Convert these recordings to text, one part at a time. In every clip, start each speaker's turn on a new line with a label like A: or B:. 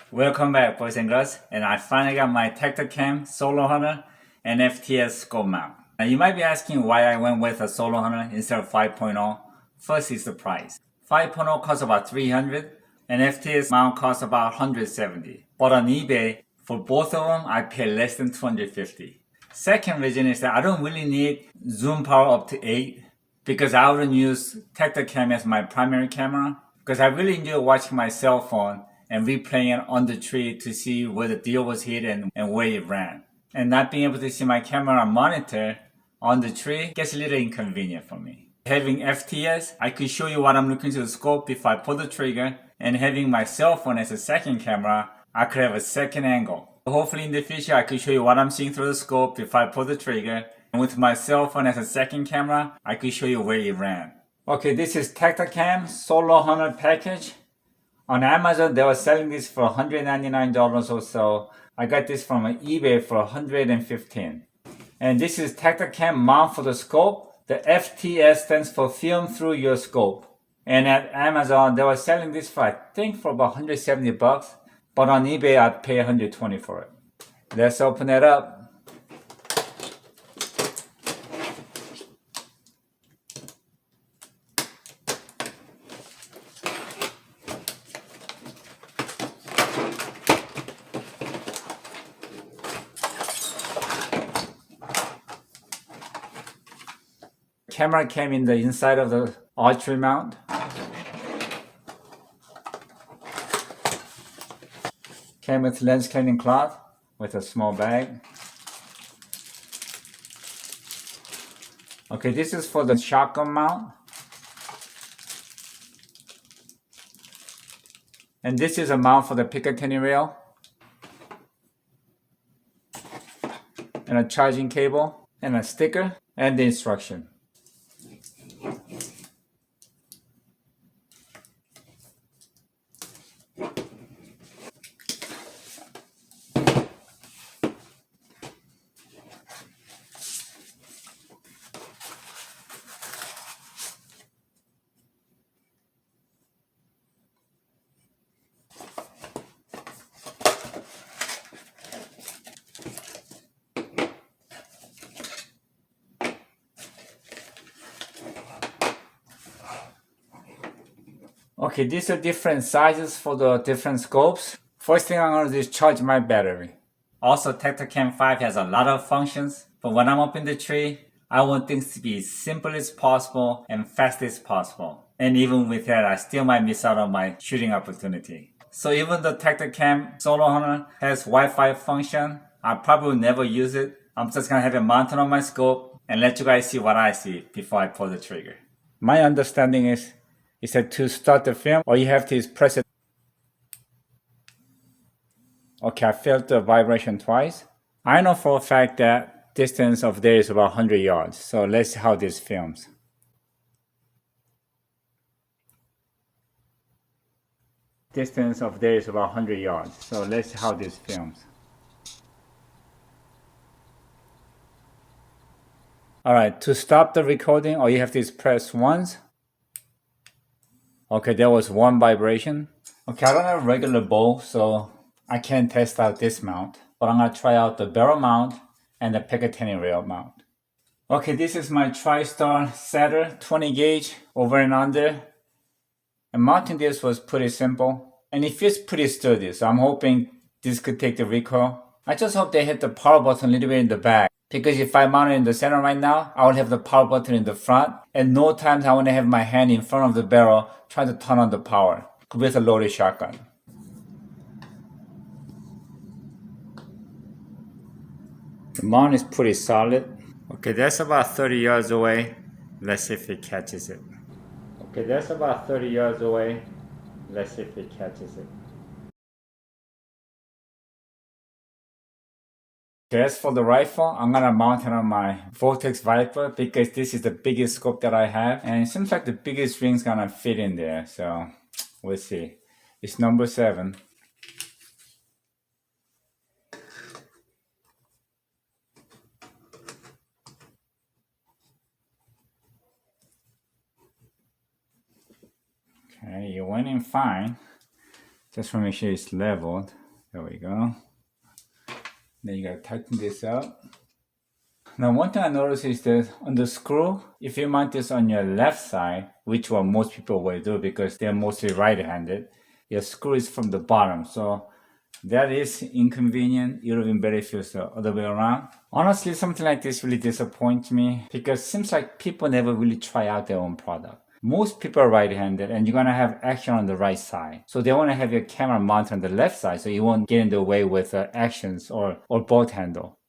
A: Welcome back, boys and girls, and I finally got my Tactacam Solo Hunter and FTS scope mount. Now you might be asking why I went with a Solo Hunter instead of 5.0. First is the price. 5.0 costs about $300 and FTS mount costs about $170. But on eBay, for both of them, I pay less than $250. Second reason is that I don't really need zoom power up to 8 because I wouldn't use Tactacam as my primary camera because I really enjoy watching my cell phone and replaying it on the tree to see where the deer was hit and where it ran. And not being able to see my camera monitor on the tree gets a little inconvenient for me. Having FTS, I could show you what I'm looking to the scope before I pull the trigger, and having my cell phone as a second camera, I could have a second angle. Hopefully in the future I could show you what I'm seeing through the scope before I pull the trigger, and with my cell phone as a second camera, I could show you where it ran. Okay, this is Tactacam Solo Hunter package. On Amazon, they were selling this for $199 or so. I got this from eBay for $115. And this is Tactacam mount for the scope. The FTS stands for film through your scope. And at Amazon, they were selling this for, I think, for about $170. But on eBay, I'd pay $120 for it. Let's open it up. Camera came in the inside of the archery mount. Came with lens cleaning cloth with a small bag. Okay, this is for the shotgun mount. And this is a mount for the Picatinny rail. And a charging cable and a sticker and the instruction. Okay, these are different sizes for the different scopes. First thing I'm going to do is charge my battery. Also, Tactacam 5 has a lot of functions, but when I'm up in the tree, I want things to be as simple as possible and fast as possible. And even with that, I still might miss out on my shooting opportunity. So even though Tactacam Solo Hunter has Wi-Fi function, I probably will never use it. I'm just going to have it mounted on my scope and let you guys see what I see before I pull the trigger. My understanding is that to start the film, all you have to is press it. Okay, I felt the vibration twice. I know for a fact that distance of there is about 100 yards. So let's see how this films. Distance of there is about 100 yards. So let's see how this films. Alright, to stop the recording, all you have to is press once. Okay, there was one vibration. Okay, I don't have a regular bow, so I can't test out this mount. But I'm going to try out the barrel mount and the Picatinny rail mount. Okay, this is my TriStar setter, 20 gauge, over and under. And mounting this was pretty simple. And it feels pretty sturdy, so I'm hoping this could take the recoil. I just hope they hit the power button a little bit in the back. Because if I mount it in the center right now, I will have the power button in the front. And no times I want to have my hand in front of the barrel trying to turn on the power with a loaded shotgun. The mount is pretty solid. Okay, that's about 30 yards away. Let's see if it catches it. Okay, that's about 30 yards away. Let's see if it catches it. Okay, as for the rifle, I'm gonna mount it on my Vortex Viper because this is the biggest scope that I have, and it seems like the biggest ring's gonna fit in there, so we'll see. It's number 7. Okay, you went in fine. Just want to make sure it's leveled. There we go. Then you gotta tighten this up. Now one thing I noticed is that on the screw, if you mount this on your left side, which what most people will do because they're mostly right-handed, your screw is from the bottom. So that is inconvenient. It would have been better if it was the other way around. Honestly, something like this really disappoints me because it seems like people never really try out their own product. Most people are right-handed and you're gonna have action on the right side. So they wanna have your camera mounted on the left side so you won't get in the way with actions or both handle.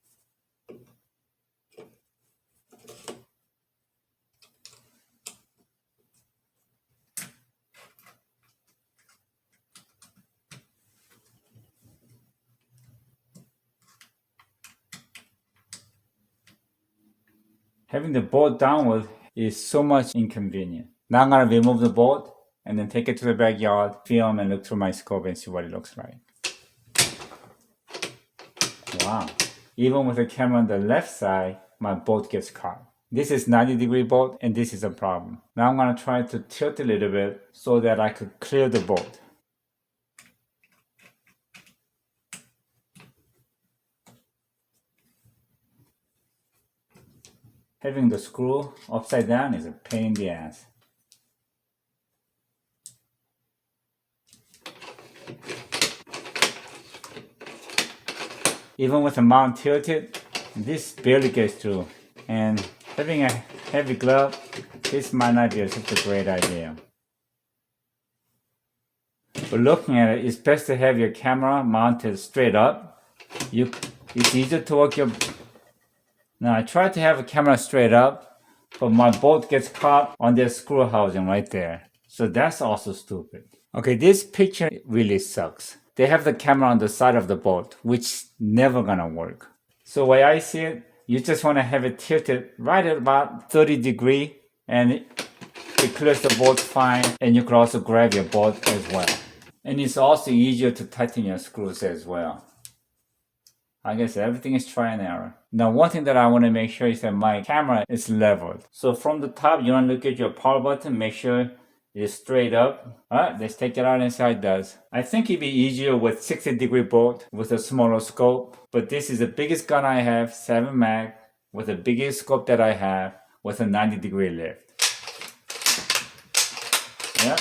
A: Having the bolt downward is so much inconvenient. Now I'm gonna remove the bolt and then take it to the backyard, film and look through my scope and see what it looks like. Wow. Even with the camera on the left side, my bolt gets caught. This is 90-degree bolt and this is a problem. Now I'm gonna try to tilt a little bit so that I could clear the bolt. Having the screw upside down is a pain in the ass. Even with the mount tilted, this barely gets through. And having a heavy glove, this might not be such a great idea. But looking at it, it's best to have your camera mounted straight up. It's easier to work your... Now I tried to have a camera straight up, but my bolt gets caught on the screw housing right there. So that's also stupid. Okay, this picture really sucks. They have the camera on the side of the bolt, which never gonna work. So the way I see it, you just wanna have it tilted right at about 30 degrees and it clears the bolt fine, and you can also grab your bolt as well. And it's also easier to tighten your screws as well. I guess everything is try and error. Now one thing that I want to make sure is that my camera is leveled. So from the top, you want to look at your power button, make sure it's straight up. Alright, let's take it out and see how it does. I think it'd be easier with 60-degree bolt with a smaller scope. But this is the biggest gun I have, 7 mag, with the biggest scope that I have, with a 90-degree lift. Yeah.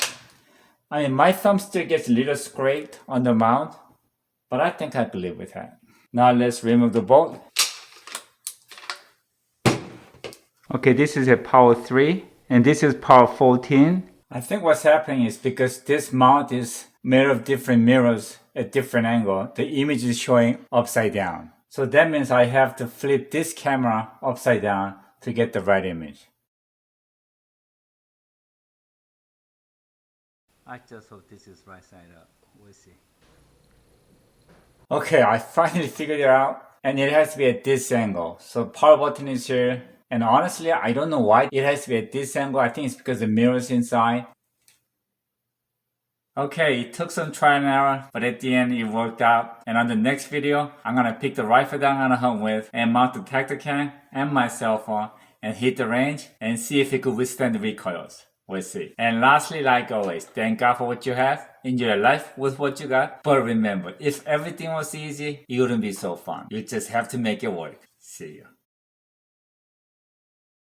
A: I mean, my thumb still gets a little scraped on the mount, but I think I can live with that. Now let's remove the bolt. Okay, this is a power 3 and this is power 14. I think what's happening is because this mount is made of different mirrors at different angle, the image is showing upside down. So that means I have to flip this camera upside down to get the right image. I just hope this is right side up. We'll see. Okay, I finally figured it out, and it has to be at this angle. So power button is here, and honestly, I don't know why it has to be at this angle. I think it's because the mirror is inside. Okay, it took some trial and error, but at the end it worked out. And on the next video, I'm gonna pick the rifle that I'm gonna hunt with and mount the Tactacam and my cell phone and hit the range and see if it could withstand the recoils. We'll see. And lastly, like always, thank God for what you have. Enjoy your life with what you got. But remember, if everything was easy, it wouldn't be so fun. You just have to make it work. See ya.